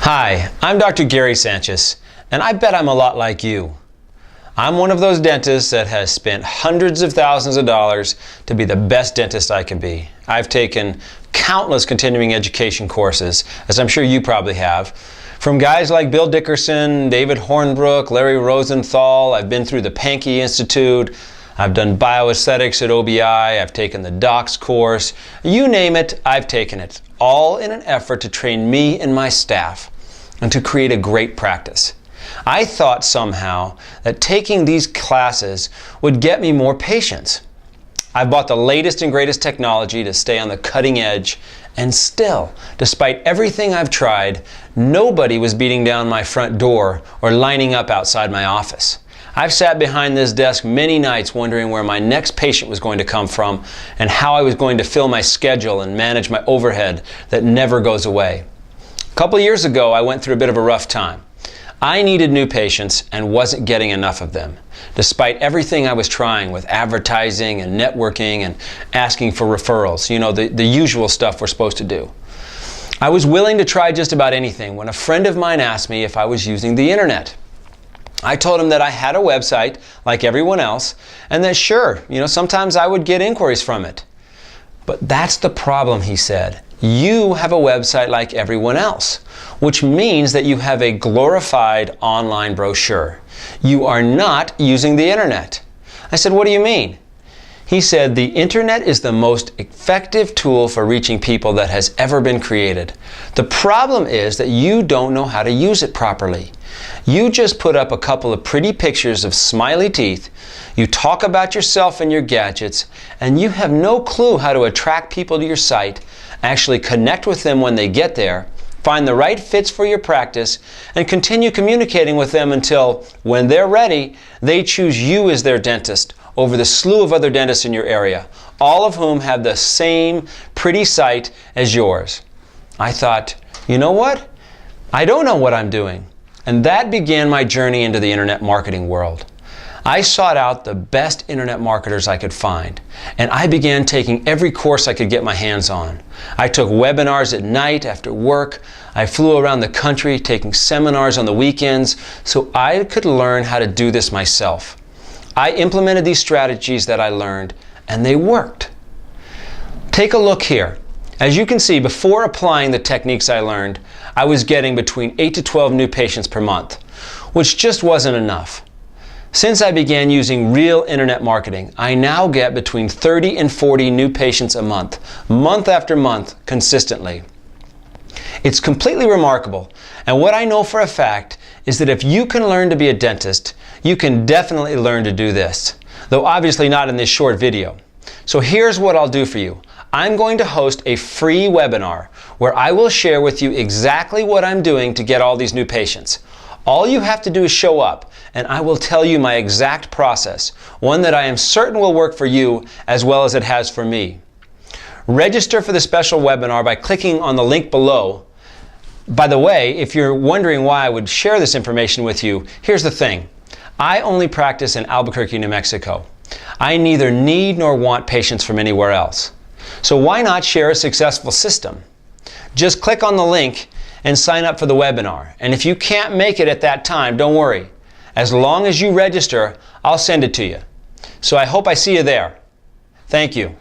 Hi, I'm Dr. Gary Sanchez, and I bet I'm a lot like you. I'm one of those dentists that has spent hundreds of thousands of dollars to be the best dentist I can be. I've taken countless continuing education courses, as I'm sure you probably have, from guys like Bill Dickerson, David Hornbrook, Larry Rosenthal. I've been through the Pankey Institute. I've done bioaesthetics at OBI. I've taken the docs course. You name it, I've taken it, all in an effort to train me and my staff and to create a great practice. I thought somehow that taking these classes would get me more patients. I've bought the latest and greatest technology to stay on the cutting edge, and still, despite everything I've tried, nobody was beating down my front door or lining up outside my office. I've sat behind this desk many nights wondering where my next patient was going to come from and how I was going to fill my schedule and manage my overhead that never goes away. A couple years ago, I went through a bit of a rough time. I needed new patients and wasn't getting enough of them, despite everything I was trying with advertising and networking and asking for referrals, the usual stuff we're supposed to do. I was willing to try just about anything when a friend of mine asked me if I was using the internet. I told him that I had a website like everyone else and that sure, sometimes I would get inquiries from it. But that's the problem, he said. You have a website like everyone else, which means that you have a glorified online brochure. You are not using the internet. I said, what do you mean? He said, the internet is the most effective tool for reaching people that has ever been created. The problem is that you don't know how to use it properly. You just put up a couple of pretty pictures of smiley teeth, you talk about yourself and your gadgets, and you have no clue how to attract people to your site, actually connect with them when they get there, find the right fits for your practice, and continue communicating with them until, when they're ready, they choose you as their dentist over the slew of other dentists in your area, all of whom have the same pretty site as yours. I thought, you know what? I don't know what I'm doing. And that began my journey into the internet marketing world. I sought out the best internet marketers I could find, and I began taking every course I could get my hands on. I took webinars at night after work. I flew around the country taking seminars on the weekends so I could learn how to do this myself. I implemented these strategies that I learned, and they worked. Take a look here. As you can see, before applying the techniques I learned, I was getting between 8 to 12 new patients per month, which just wasn't enough. Since I began using real internet marketing, I now get between 30 and 40 new patients a month after month, consistently. It's completely remarkable, and what I know for a fact is that if you can learn to be a dentist, you can definitely learn to do this, though obviously not in this short video. So here's what I'll do for you. I'm going to host a free webinar where I will share with you exactly what I'm doing to get all these new patients. All you have to do is show up, and I will tell you my exact process, one that I am certain will work for you as well as it has for me. Register for the special webinar by clicking on the link below. By the way, if you're wondering why I would share this information with you, here's the thing. I only practice in Albuquerque, New Mexico. I neither need nor want patients from anywhere else. So why not share a successful system? Just click on the link and sign up for the webinar. And if you can't make it at that time, don't worry. As long as you register, I'll send it to you. So I hope I see you there. Thank you.